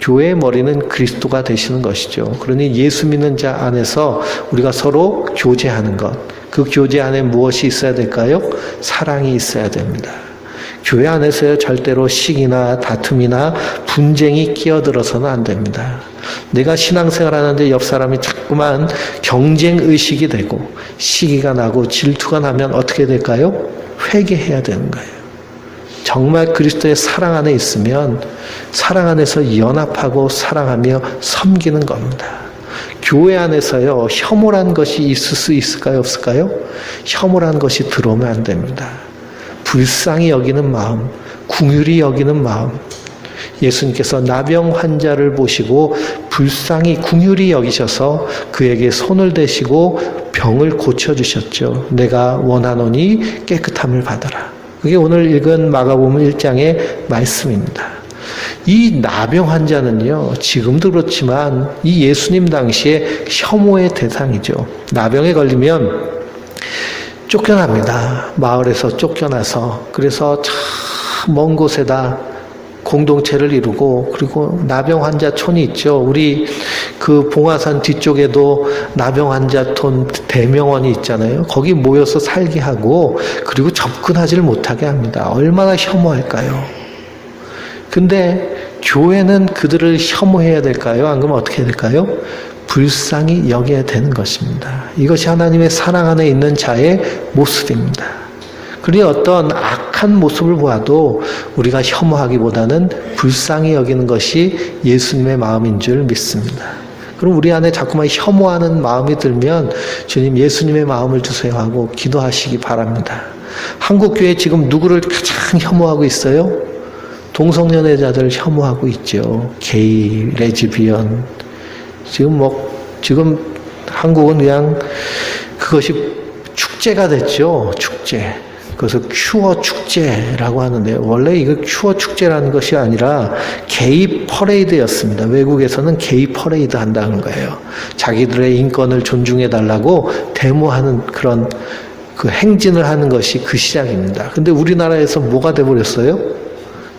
교회의 머리는 그리스도가 되시는 것이죠. 그러니 예수 믿는 자 안에서 우리가 서로 교제하는 것. 그 교제 안에 무엇이 있어야 될까요? 사랑이 있어야 됩니다. 교회 안에서요 절대로 시기나 다툼이나 분쟁이 끼어들어서는 안 됩니다. 내가 신앙생활 하는데 옆 사람이 자꾸만 경쟁의식이 되고 시기가 나고 질투가 나면 어떻게 될까요? 회개해야 되는 거예요. 정말 그리스도의 사랑 안에 있으면 사랑 안에서 연합하고 사랑하며 섬기는 겁니다. 교회 안에서요 혐오란 것이 있을 수 있을까요? 없을까요? 혐오란 것이 들어오면 안 됩니다. 불쌍히 여기는 마음, 긍휼히 여기는 마음. 예수님께서 나병 환자를 보시고 불쌍히 긍휼히 여기셔서 그에게 손을 대시고 병을 고쳐주셨죠. 내가 원하노니 깨끗함을 받아라. 그게 오늘 읽은 마가복음 1장의 말씀입니다. 이 나병 환자는요, 지금도 그렇지만 이 예수님 당시에 혐오의 대상이죠. 나병에 걸리면 쫓겨납니다. 마을에서 쫓겨나서. 그래서 참 먼 곳에다 공동체를 이루고, 그리고 나병 환자촌이 있죠. 우리 그 봉화산 뒤쪽에도 나병 환자촌 대명원이 있잖아요. 거기 모여서 살게 하고, 그리고 접근하지를 못하게 합니다. 얼마나 혐오할까요? 근데 교회는 그들을 혐오해야 될까요? 안 그러면 어떻게 해야 될까요? 불쌍히 여겨야 되는 것입니다. 이것이 하나님의 사랑 안에 있는 자의 모습입니다. 그러니 어떤 악한 모습을 보아도 우리가 혐오하기보다는 불쌍히 여기는 것이 예수님의 마음인 줄 믿습니다. 그럼 우리 안에 자꾸만 혐오하는 마음이 들면 주님 예수님의 마음을 주세요 하고 기도하시기 바랍니다. 한국교회 지금 누구를 가장 혐오하고 있어요? 동성연애자들을 혐오하고 있죠. 게이, 레즈비언. 지금 한국은 그냥 그것이 축제가 됐죠. 축제. 그래서 큐어 축제라고 하는데요. 원래 이거 큐어 축제라는 것이 아니라 게이 퍼레이드였습니다. 외국에서는 게이 퍼레이드 한다는 거예요. 자기들의 인권을 존중해 달라고 데모하는 그런 그 행진을 하는 것이 그 시작입니다. 근데 우리나라에서 뭐가 돼버렸어요?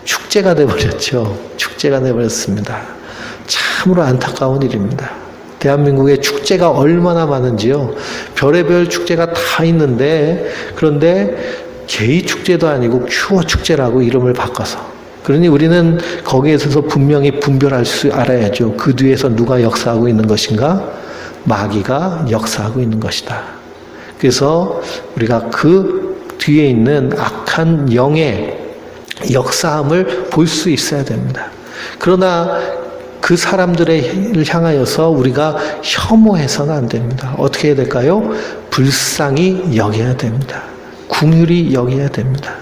축제가 돼버렸죠. 축제가 돼버렸습니다. 참으로 안타까운 일입니다. 대한민국에 축제가 얼마나 많은지요. 별의별 축제가 다 있는데, 그런데 게이 축제도 아니고 큐어 축제라고 이름을 바꿔서. 그러니 우리는 거기에 있어서 분명히 분별할 수 알아야죠. 그 뒤에서 누가 역사하고 있는 것인가? 마귀가 역사하고 있는 것이다. 그래서 우리가 그 뒤에 있는 악한 영의 역사함을 볼 수 있어야 됩니다. 그러나 그 사람들을 향하여서 우리가 혐오해서는 안 됩니다. 어떻게 해야 될까요? 불쌍히 여겨야 됩니다. 긍휼히 여겨야 됩니다.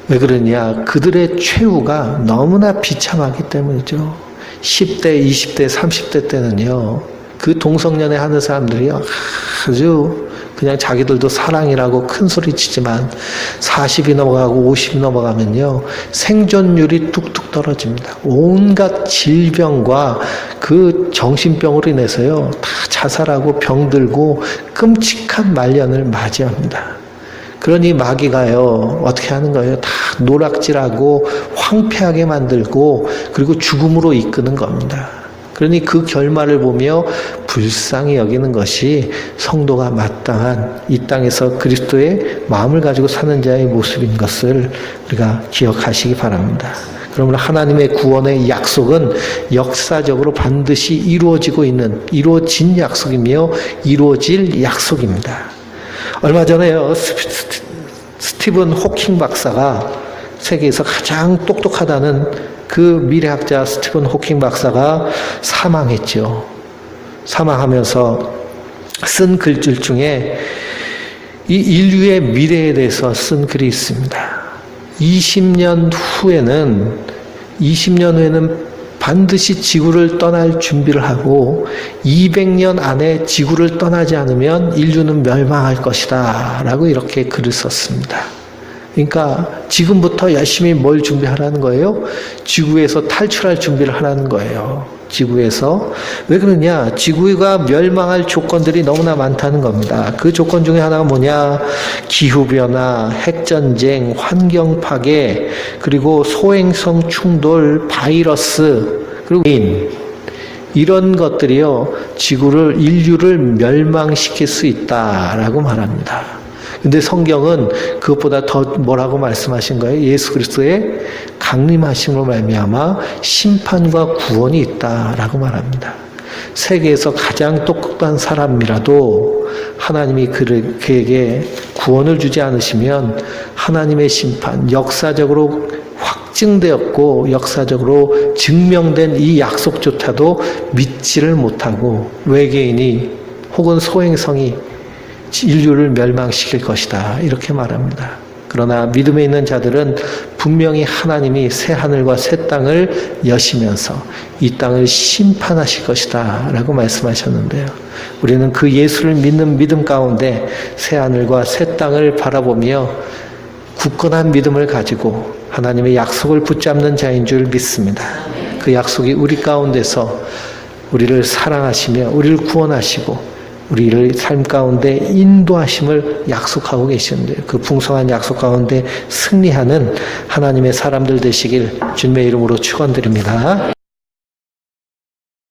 왜 그러냐? 그들의 최후가 너무나 비참하기 때문이죠. 10대, 20대, 30대 때는요, 그 동성연애 하는 사람들이 아주 그냥 자기들도 사랑이라고 큰 소리 치지만 40이 넘어가고 50이 넘어가면요, 생존율이 뚝뚝 떨어집니다. 온갖 질병과 그 정신병으로 인해서요, 다 자살하고 병들고 끔찍한 말년을 맞이합니다. 그러니 마귀가요, 어떻게 하는 거예요? 다 노락질하고 황폐하게 만들고 그리고 죽음으로 이끄는 겁니다. 그러니 그 결말을 보며 불쌍히 여기는 것이 성도가 마땅한 이 땅에서 그리스도의 마음을 가지고 사는 자의 모습인 것을 우리가 기억하시기 바랍니다. 그러므로 하나님의 구원의 약속은 역사적으로 반드시 이루어진 약속이며 이루어질 약속입니다. 얼마 전에요, 스티븐 호킹 박사가 세계에서 가장 똑똑하다는 그 미래학자 스티븐 호킹 박사가 사망했죠. 사망하면서 쓴 글들 중에 이 인류의 미래에 대해서 쓴 글이 있습니다. 20년 후에는 반드시 지구를 떠날 준비를 하고 200년 안에 지구를 떠나지 않으면 인류는 멸망할 것이다 라고 이렇게 글을 썼습니다. 그러니까 지금부터 열심히 뭘 준비하라는 거예요? 지구에서 탈출할 준비를 하라는 거예요. 지구에서. 왜 그러냐? 지구가 멸망할 조건들이 너무나 많다는 겁니다. 그 조건 중에 하나가 뭐냐? 기후변화, 핵전쟁, 환경파괴, 그리고 소행성 충돌, 바이러스, 그리고 이런 것들이요, 인류를 멸망시킬 수 있다라고 말합니다. 근데 성경은 그것보다 더 뭐라고 말씀하신 거예요? 예수 그리스도의 강림하심으로 말미암아 심판과 구원이 있다라고 말합니다. 세계에서 가장 똑똑한 사람이라도 하나님이 그에게 구원을 주지 않으시면 하나님의 심판, 역사적으로 확증되었고 역사적으로 증명된 이 약속조차도 믿지를 못하고 외계인이 혹은 소행성이 인류를 멸망시킬 것이다 이렇게 말합니다. 그러나 믿음에 있는 자들은 분명히 하나님이 새 하늘과 새 땅을 여시면서 이 땅을 심판하실 것이다 라고 말씀하셨는데요. 우리는 그 예수를 믿는 믿음 가운데 새 하늘과 새 땅을 바라보며 굳건한 믿음을 가지고 하나님의 약속을 붙잡는 자인 줄 믿습니다. 그 약속이 우리 가운데서 우리를 사랑하시며 우리를 구원하시고 우리를 삶 가운데 인도하심을 약속하고 계시는데 그 풍성한 약속 가운데 승리하는 하나님의 사람들 되시길 주님의 이름으로 축원드립니다.